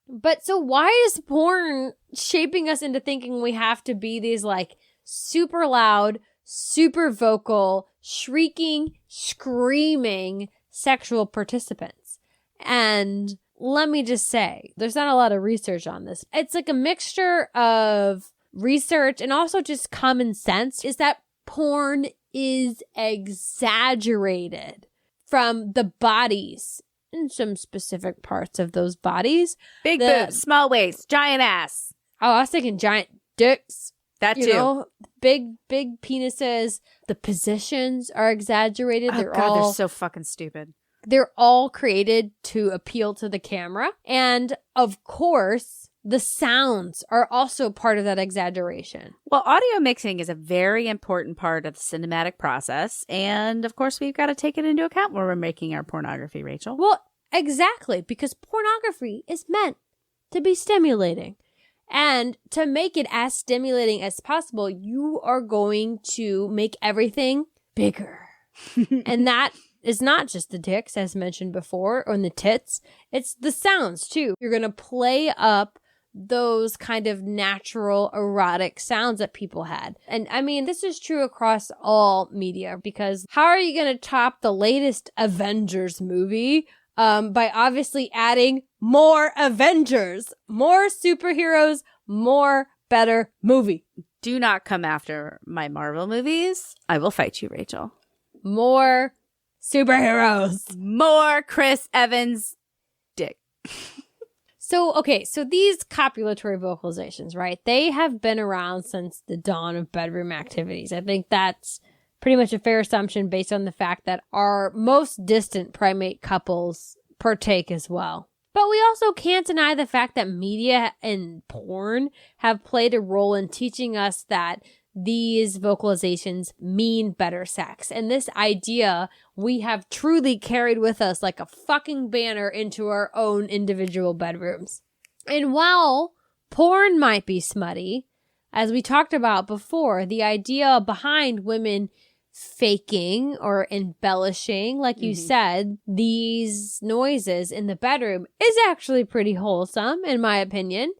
But so why is porn shaping us into thinking we have to be these like super loud, super vocal, shrieking, screaming sexual participants? And let me just say, there's not a lot of research on this. It's like a mixture of research and also just common sense, is that porn is exaggerated from the bodies in some specific parts of those bodies. Big boobs, small waist, giant ass. Oh, I was thinking giant dicks. That too. Big penises. The positions are exaggerated. Oh, they're so fucking stupid. They're all created to appeal to the camera. And of course, the sounds are also part of that exaggeration. Well, audio mixing is a very important part of the cinematic process. And of course, we've got to take it into account when we're making our pornography, Rachel. Well, exactly, because pornography is meant to be stimulating. And to make it as stimulating as possible, you are going to make everything bigger. And that is not just the dicks, as mentioned before, or the tits. It's the sounds, too. You're going to play up those kind of natural erotic sounds that people had. And I mean, this is true across all media, because how are you going to top the latest Avengers movie by obviously adding more Avengers, more superheroes, more better movie? Do not come after my Marvel movies. I will fight you, Rachel. More superheroes. More Chris Evans dick. So these copulatory vocalizations, right? They have been around since the dawn of bedroom activities. I think that's pretty much a fair assumption based on the fact that our most distant primate couples partake as well. But we also can't deny the fact that media and porn have played a role in teaching us that these vocalizations mean better sex. And this idea we have truly carried with us like a fucking banner into our own individual bedrooms. And while porn might be smutty, as we talked about before, the idea behind women faking or embellishing, like you said, these noises in the bedroom is actually pretty wholesome, in my opinion.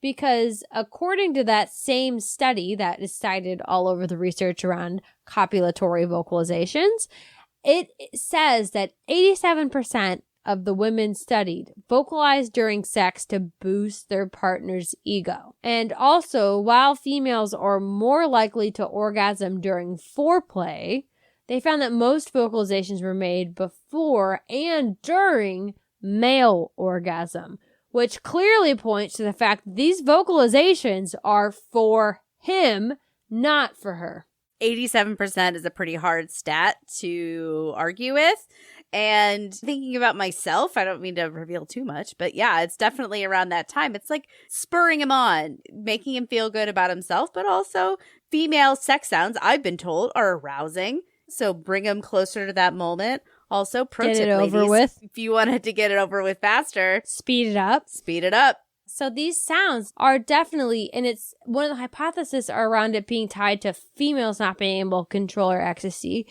Because according to that same study that is cited all over the research around copulatory vocalizations, it says that 87% of the women studied vocalized during sex to boost their partner's ego. And also, while females are more likely to orgasm during foreplay, they found that most vocalizations were made before and during male orgasm, which clearly points to the fact that these vocalizations are for him, not for her. 87% is a pretty hard stat to argue with. And thinking about myself, I don't mean to reveal too much, but yeah, it's definitely around that time. It's like spurring him on, making him feel good about himself, but also female sex sounds, I've been told, are arousing. So bring him closer to that moment. Also, pro tip, get it over ladies, with. if you wanted to get it over with faster, speed it up. Speed it up. So these sounds are definitely, and it's one of the hypotheses around it being tied to females not being able to control their ecstasy,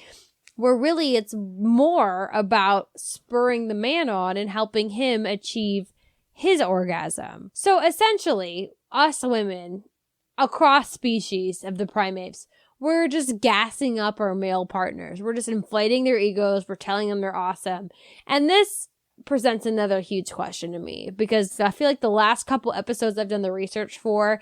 where really it's more about spurring the man on and helping him achieve his orgasm. So essentially, us women across species of the primates, we're just gassing up our male partners. We're just inflating their egos. We're telling them they're awesome. And this presents another huge question to me, because I feel like the last couple episodes I've done the research for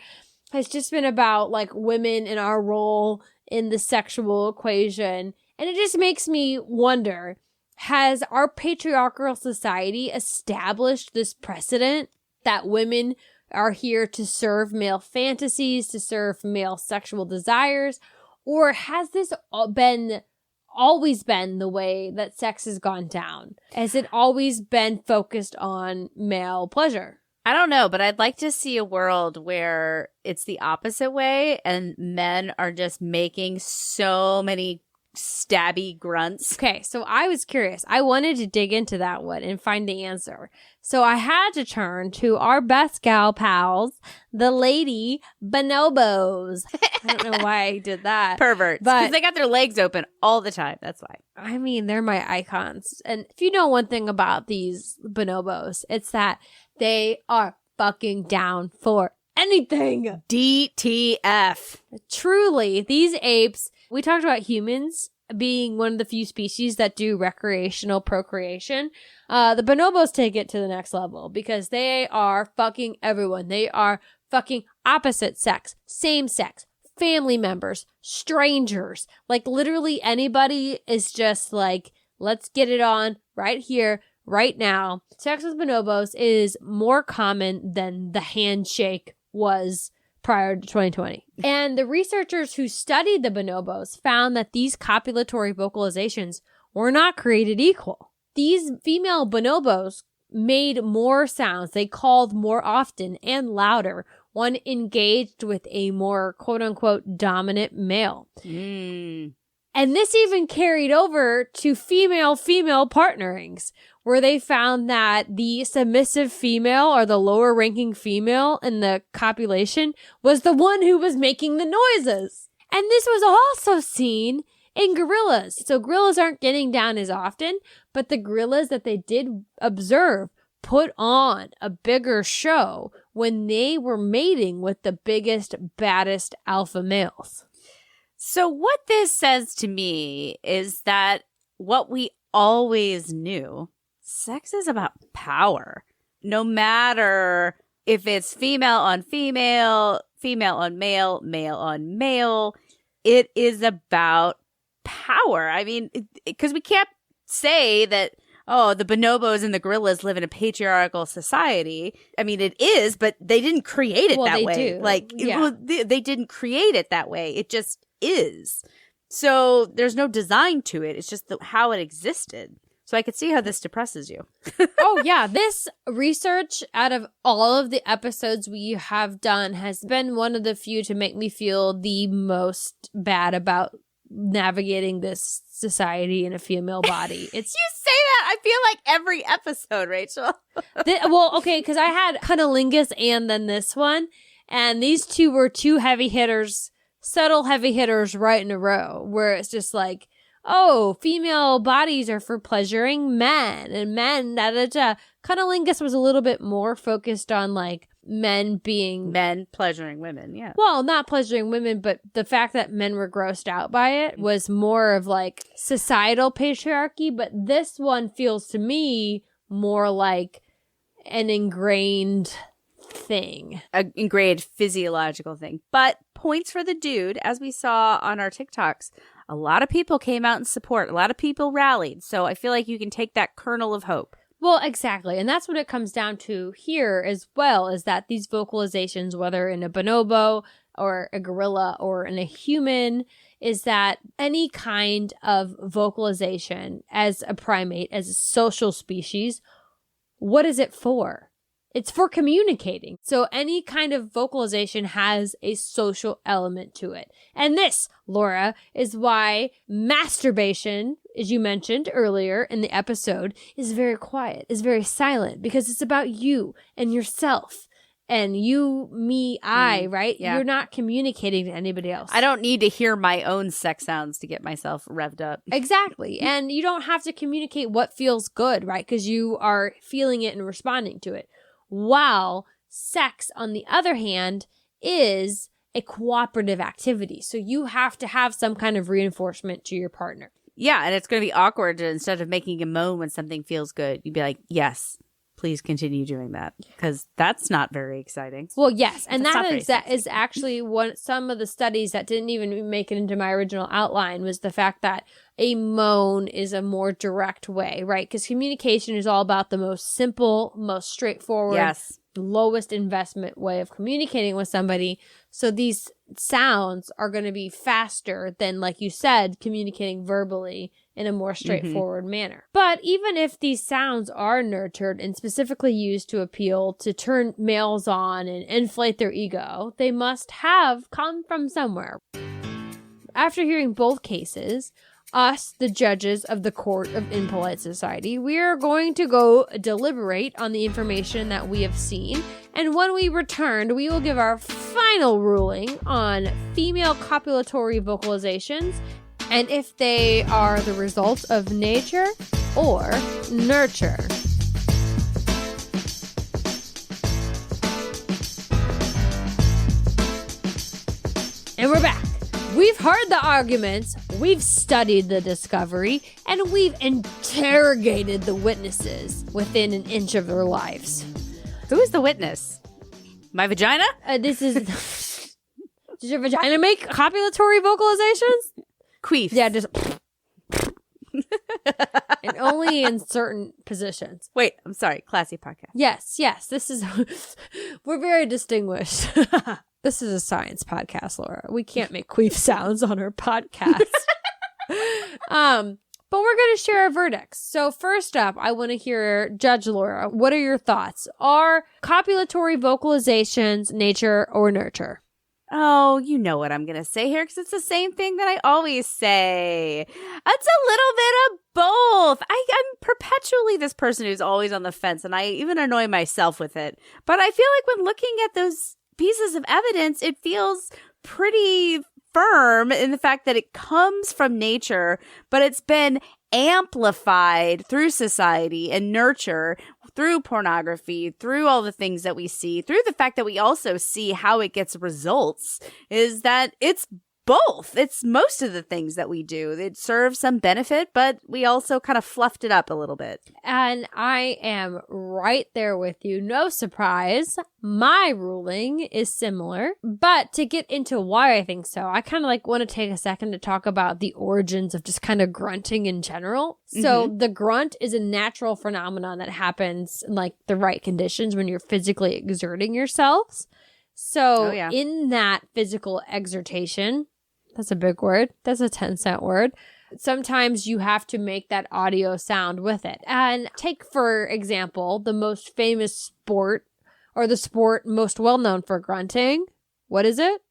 has just been about like women and our role in the sexual equation. And it just makes me wonder, has our patriarchal society established this precedent that women are here to serve male fantasies, to serve male sexual desires? Or has this always been the way that sex has gone down? Has it always been focused on male pleasure? I don't know, but I'd like to see a world where it's the opposite way and men are just making so many stabby grunts. Okay, so I was curious. I wanted to dig into that one and find the answer. So I had to turn to our best gal pals, the lady bonobos. I don't know why I did that. Perverts. Because they got their legs open all the time. That's why. I mean, they're my icons. And if you know one thing about these bonobos, it's that they are fucking down for anything. DTF. Truly, these apes, we talked about humans being one of the few species that do recreational procreation. The bonobos take it to the next level because they are fucking everyone. They are fucking opposite sex, same sex, family members, strangers. Like literally anybody is just like, let's get it on right here, right now. Sex with bonobos is more common than the handshake was prior to 2020. And the researchers who studied the bonobos found that these copulatory vocalizations were not created equal. These female bonobos made more sounds. They called more often and louder when engaged with a more quote-unquote dominant male. And this even carried over to female-female partnerings, where they found that the submissive female or the lower ranking female in the copulation was the one who was making the noises. And this was also seen in gorillas. So gorillas aren't getting down as often, but the gorillas that they did observe put on a bigger show when they were mating with the biggest, baddest alpha males. So what this says to me is that what we always knew, sex is about power. No matter if it's female on female, female on male, male on male, it is about power. I mean, because we can't say that, oh, the bonobos and the gorillas live in a patriarchal society. I mean, it is, but they didn't create it that way. Do. Like, they didn't create it that way. It just is. So there's no design to it. It's just how it existed. So I could see how this depresses you. Oh, yeah. This research out of all of the episodes we have done has been one of the few to make me feel the most bad about navigating this society in a female body. It's You say that, I feel like every episode, Rachel. Okay, because I had cunnilingus and then this one, and these two were two heavy hitters, subtle heavy hitters right in a row, where it's just like, oh, female bodies are for pleasuring men, and men, da-da-da. Cunnilingus was a little bit more focused on, like, men pleasuring women, yeah. Well, not pleasuring women, but the fact that men were grossed out by it was more of, like, societal patriarchy, but this one feels to me more like an ingrained thing. An ingrained physiological thing. But points for the dude, as we saw on our TikToks. A lot of people came out in support. A lot of people rallied. So I feel like you can take that kernel of hope. Well, exactly. And that's what it comes down to here as well, is that these vocalizations, whether in a bonobo or a gorilla or in a human, is that any kind of vocalization as a primate, as a social species, what is it for? It's for communicating. So any kind of vocalization has a social element to it. And this, Laura, is why masturbation, as you mentioned earlier in the episode, is very quiet, is very silent, because it's about you and yourself. And you, me, I, right? Yeah. You're not communicating to anybody else. I don't need to hear my own sex sounds to get myself revved up. Exactly. And you don't have to communicate what feels good, right? Because you are feeling it and responding to it. While sex, on the other hand, is a cooperative activity. So you have to have some kind of reinforcement to your partner. Yeah, and it's going to be awkward to, instead of making a moan when something feels good, you'd be like, yes, please continue doing that, because that's not very exciting. Well, yes, and that is actually some of the studies that didn't even make it into my original outline, was the fact that a moan is a more direct way, right? Because communication is all about the most simple, most straightforward, lowest investment way of communicating with somebody. So these sounds are going to be faster than, like you said, communicating verbally in a more straightforward manner. But even if these sounds are nurtured and specifically used to appeal, to turn males on and inflate their ego, they must have come from somewhere. After hearing both cases, us, the judges of the Court of Impolite Society, we are going to go deliberate on the information that we have seen. And when we return, we will give our final ruling on female copulatory vocalizations and if they are the result of nature or nurture. And we're back. We've heard the arguments, we've studied the discovery, and we've interrogated the witnesses within an inch of their lives. Who is the witness? My vagina? This is... Does your vagina make copulatory vocalizations? Queef. Yeah, just... and only in certain positions. Wait, I'm sorry. Classy podcast. Yes. This is... We're very distinguished. This is a science podcast, Laura. We can't make queef sounds on our podcast. But we're going to share our verdicts. So first up, I want to hear Judge Laura. What are your thoughts? Are copulatory vocalizations nature or nurture? Oh, you know what I'm going to say here, because it's the same thing that I always say. It's a little bit of both. I'm perpetually this person who's always on the fence, and I even annoy myself with it. But I feel like when looking at those pieces of evidence, it feels pretty firm in the fact that it comes from nature, but it's been amplified through society and nurture, through pornography, through all the things that we see, through the fact that we also see how it gets results, is that it's both. It's most of the things that we do. It serves some benefit, but we also kind of fluffed it up a little bit. And I am right there with you. No surprise. My ruling is similar. But to get into why I think so, I kind of like want to take a second to talk about the origins of just kind of grunting in general. So the grunt is a natural phenomenon that happens in like the right conditions when you're physically exerting yourselves. So in that physical exertation, that's a big word. That's a 10-cent word. Sometimes you have to make that audio sound with it. And take, for example, the most famous sport or the sport most well known for grunting. What is it?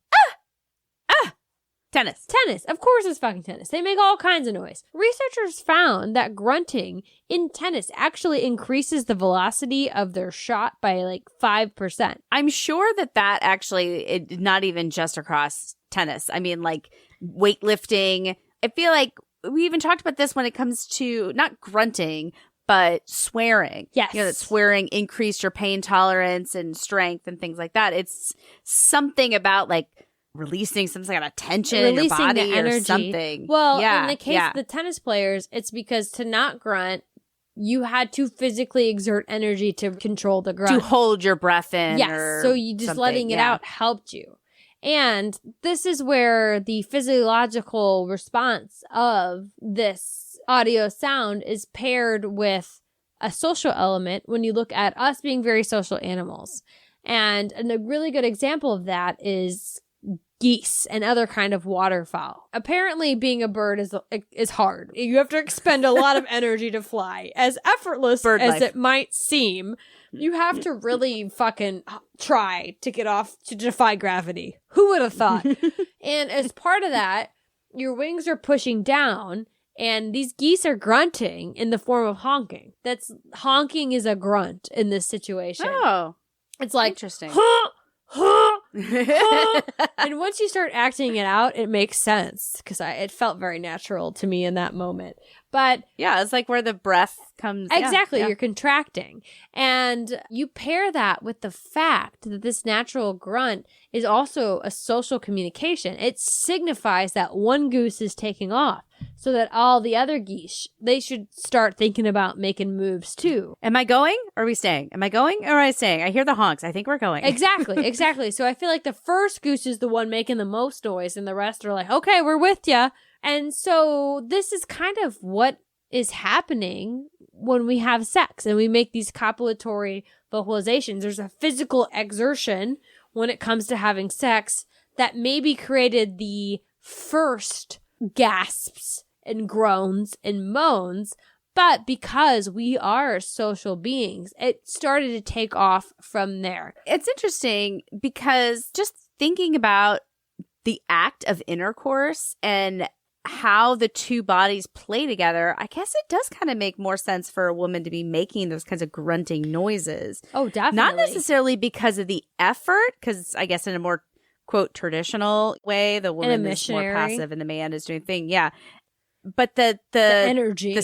Tennis. Tennis. Of course it's fucking tennis. They make all kinds of noise. Researchers found that grunting in tennis actually increases the velocity of their shot by like 5%. I'm sure that actually, not even just across tennis. I mean, like weightlifting. I feel like we even talked about this when it comes to not grunting, but swearing. Yes. You know, that swearing increased your pain tolerance and strength and things like that. It's something about like releasing some kind of tension in your body the energy. Or something. Well, in the case of the tennis players, it's because to not grunt, you had to physically exert energy to control the grunt. To hold your breath in. Yes. So you just letting it out helped you. And this is where the physiological response of this audio sound is paired with a social element when you look at us being very social animals. And a really good example of that is geese and other kind of waterfowl. Apparently being a bird is hard. You have to expend a lot of energy to fly. As effortless bird as life. it might seem, you have to really fucking try to get off to defy gravity. Who would have thought? And as part of that, your wings are pushing down and these geese are grunting in the form of honking. Honking is a grunt in this situation. Oh. It's like, interesting. And once you start acting it out, it makes sense because it felt very natural to me in that moment. But yeah, it's like where the breath comes. Exactly. Yeah. You're contracting. And you pair that with the fact that this natural grunt is also a social communication. It signifies that one goose is taking off so that all the other geese, they should start thinking about making moves too. Am I going or are we staying? Am I going or am I staying? I hear the honks. I think we're going. Exactly. So I feel like the first goose is the one making the most noise and the rest are like, okay, we're with ya. And so this is kind of what is happening when we have sex and we make these copulatory vocalizations. There's a physical exertion when it comes to having sex that maybe created the first gasps and groans and moans, but because we are social beings, it started to take off from there. It's interesting because just thinking about the act of intercourse and how the two bodies play together, I guess it does kind of make more sense for a woman to be making those kinds of grunting noises. Oh, definitely. Not necessarily because of the effort, because I guess in a more, quote, traditional way, the woman is more passive and the man is doing thing. Yeah. But the energy.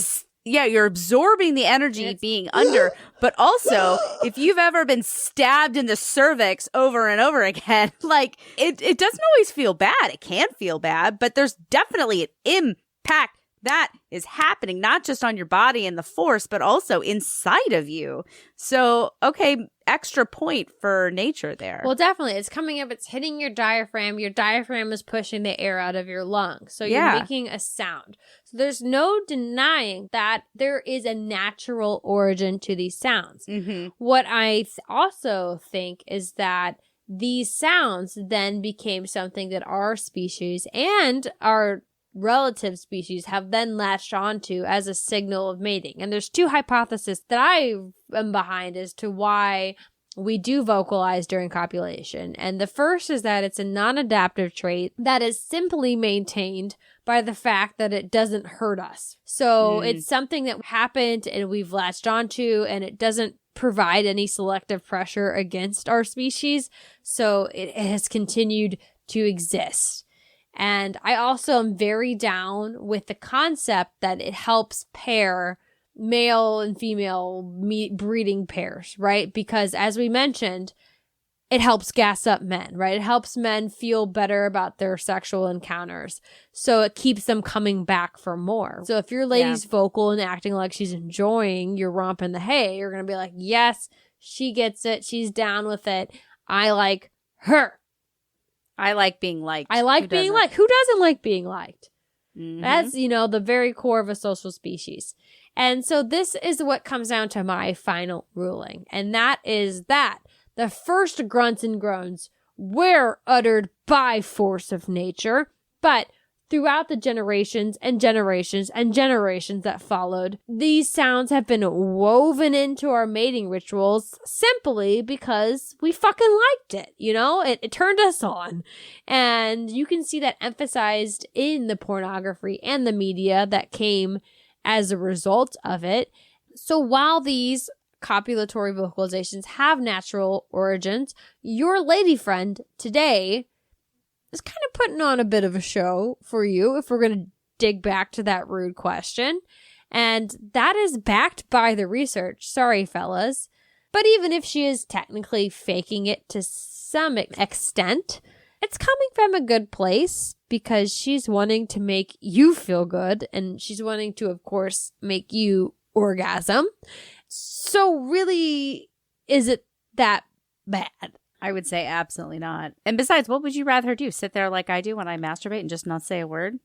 You're absorbing the energy being under, but also if you've ever been stabbed in the cervix over and over again, like it doesn't always feel bad. It can feel bad, but there's definitely an impact that is happening, not just on your body and the force, but also inside of you. So, okay, extra point for nature there. Well, definitely. It's coming up. It's hitting your diaphragm. Your diaphragm is pushing the air out of your lungs. So you're making a sound. So there's no denying that there is a natural origin to these sounds. Mm-hmm. What I also think is that these sounds then became something that our species and our relative species have then latched onto as a signal of mating. And there's two hypotheses that I am behind as to why we do vocalize during copulation. And the first is that it's a non-adaptive trait that is simply maintained by the fact that it doesn't hurt us. So it's something that happened and we've latched onto, and it doesn't provide any selective pressure against our species. So it has continued to exist. And I also am very down with the concept that it helps pair male and female breeding pairs, right? Because as we mentioned, it helps gas up men, right? It helps men feel better about their sexual encounters. So it keeps them coming back for more. So if your lady's vocal and acting like she's enjoying your romp in the hay, you're going to be like, yes, she gets it. She's down with it. I like her. I like being liked. I like being liked. Who doesn't like being liked? Mm-hmm. That's, the very core of a social species. And so this is what comes down to my final ruling. And that is that the first grunts and groans were uttered by force of nature, but throughout the generations and generations and generations that followed, these sounds have been woven into our mating rituals simply because we fucking liked it, It turned us on. And you can see that emphasized in the pornography and the media that came as a result of it. So while these copulatory vocalizations have natural origins, your lady friend today is kind of putting on a bit of a show for you if we're going to dig back to that rude question. And that is backed by the research. Sorry, fellas. But even if she is technically faking it to some extent, it's coming from a good place because she's wanting to make you feel good and she's wanting to, of course, make you orgasm. So really, is it that bad? I would say absolutely not. And besides, what would you rather do? Sit there like I do when I masturbate and just not say a word?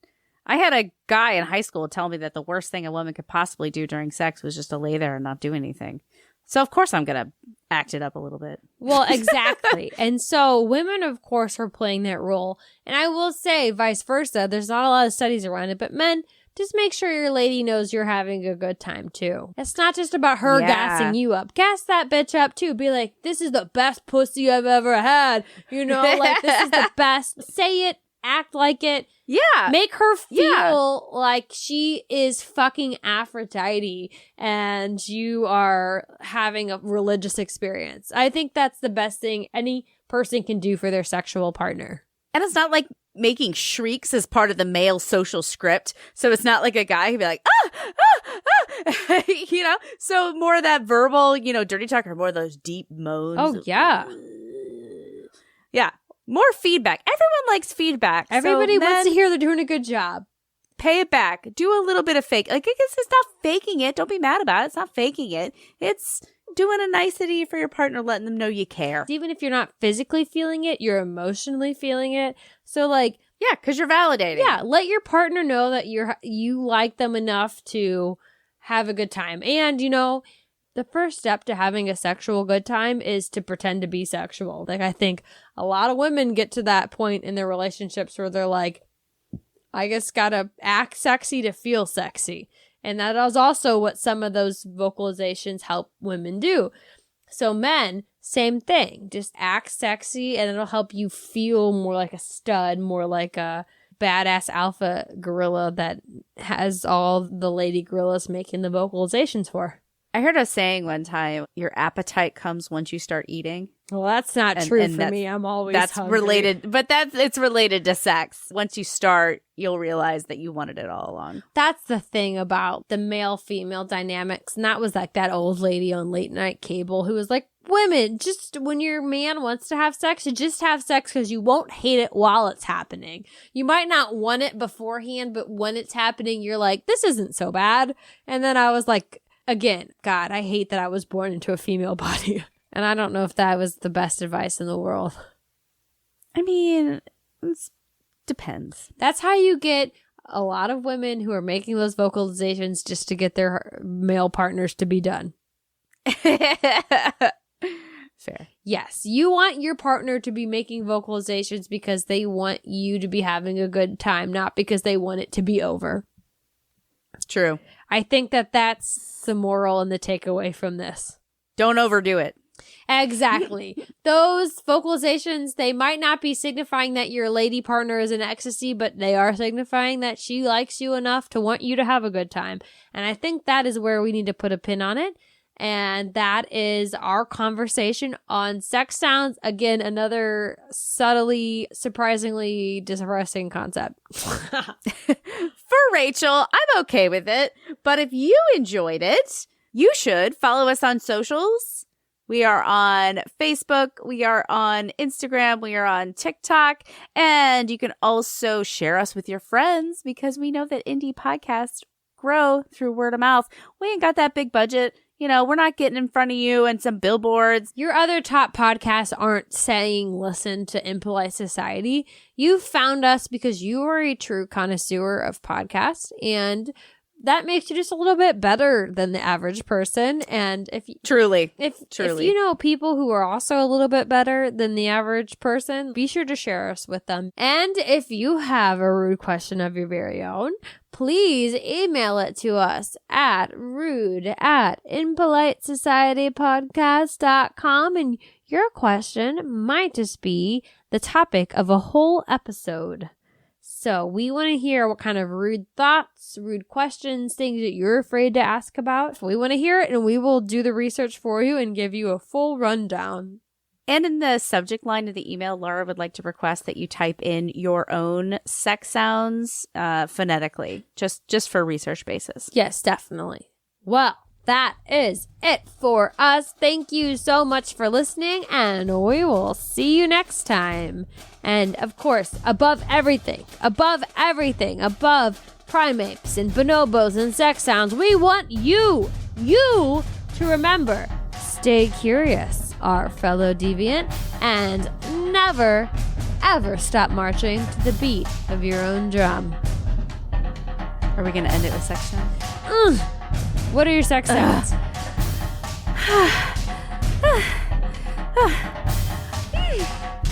I had a guy in high school tell me that the worst thing a woman could possibly do during sex was just to lay there and not do anything. So, of course, I'm going to act it up a little bit. Well, exactly. And so women, of course, are playing that role. And I will say vice versa. There's not a lot of studies around it, but men, just make sure your lady knows you're having a good time, too. It's not just about her gassing you up. Gas that bitch up, too. Be like, this is the best pussy I've ever had. Like, this is the best. Say it. Act like it. Yeah. Make her feel like she is fucking Aphrodite and you are having a religious experience. I think that's the best thing any person can do for their sexual partner. And it's not like making shrieks as part of the male social script. So it's not like a guy who'd be like, So more of that verbal, dirty talk or more of those deep moans. Oh, yeah. Yeah. More feedback. Everyone likes feedback. Everybody wants to hear they're doing a good job. Pay it back. Do a little bit of fake. Like, I guess it's not faking it. Don't be mad about it. It's not faking it. It's doing a nicety for your partner, letting them know you care. Even if you're not physically feeling it, you're emotionally feeling it. So, like... Yeah, because you're validating. Yeah, let your partner know that you like them enough to have a good time. And, the first step to having a sexual good time is to pretend to be sexual. Like, I think a lot of women get to that point in their relationships where they're like, I just gotta act sexy to feel sexy. And that is also what some of those vocalizations help women do. So men, same thing. Just act sexy and it'll help you feel more like a stud, more like a badass alpha gorilla that has all the lady gorillas making the vocalizations for. I heard a saying one time, your appetite comes once you start eating. Well, that's not true for me. I'm always hungry. Related, but it's related to sex. Once you start, you'll realize that you wanted it all along. That's the thing about the male-female dynamics. And that was like that old lady on late night cable who was like, women, just when your man wants to have sex, you just have sex because you won't hate it while it's happening. You might not want it beforehand, but when it's happening, you're like, this isn't so bad. And then I was like, again, God, I hate that I was born into a female body. And I don't know if that was the best advice in the world. I mean, it depends. That's how you get a lot of women who are making those vocalizations just to get their male partners to be done. Fair. Yes, you want your partner to be making vocalizations because they want you to be having a good time, not because they want it to be over. True. I think that that's the moral and the takeaway from this. Don't overdo it. Exactly. Those vocalizations, they might not be signifying that your lady partner is in ecstasy, but they are signifying that she likes you enough to want you to have a good time. And I think that is where we need to put a pin on it. And that is our conversation on sex sounds. Again, another subtly, surprisingly depressing concept. For Rachel, I'm okay with it. But if you enjoyed it, you should follow us on socials We are on Facebook. We are on Instagram. We are on TikTok. And you can also share us with your friends because we know that indie podcasts grow through word of mouth. We ain't got that big budget. You know, we're not getting in front of you and some billboards. Your other top podcasts aren't saying listen to Impolite Society. You found us because you are a true connoisseur of podcasts, and that makes you just a little bit better than the average person. And if Truly. If you know people who are also a little bit better than the average person, be sure to share us with them. And if you have a rude question of your very own, please email it to us at rude@impolitesocietypodcast.com, and your question might just be the topic of a whole episode. So we want to hear what kind of rude thoughts, rude questions, things that you're afraid to ask about. We want to hear it, and we will do the research for you and give you a full rundown. And in the subject line of the email, Laura would like to request that you type in your own sex sounds phonetically, just for research basis. Yes, definitely. Well, that is it for us. Thank you so much for listening, and we will see you next time. And of course, above everything, above primates and bonobos and sex sounds, we want you to remember, stay curious, our fellow deviant, and never, ever stop marching to the beat of your own drum. Are we going to end it with sex sounds? What are your sex sounds?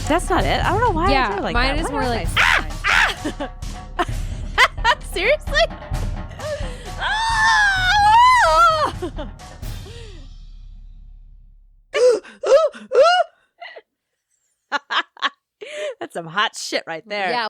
That's not it. I don't know why I do it like mine that. is more like Seriously? That's some hot shit right there. Yeah.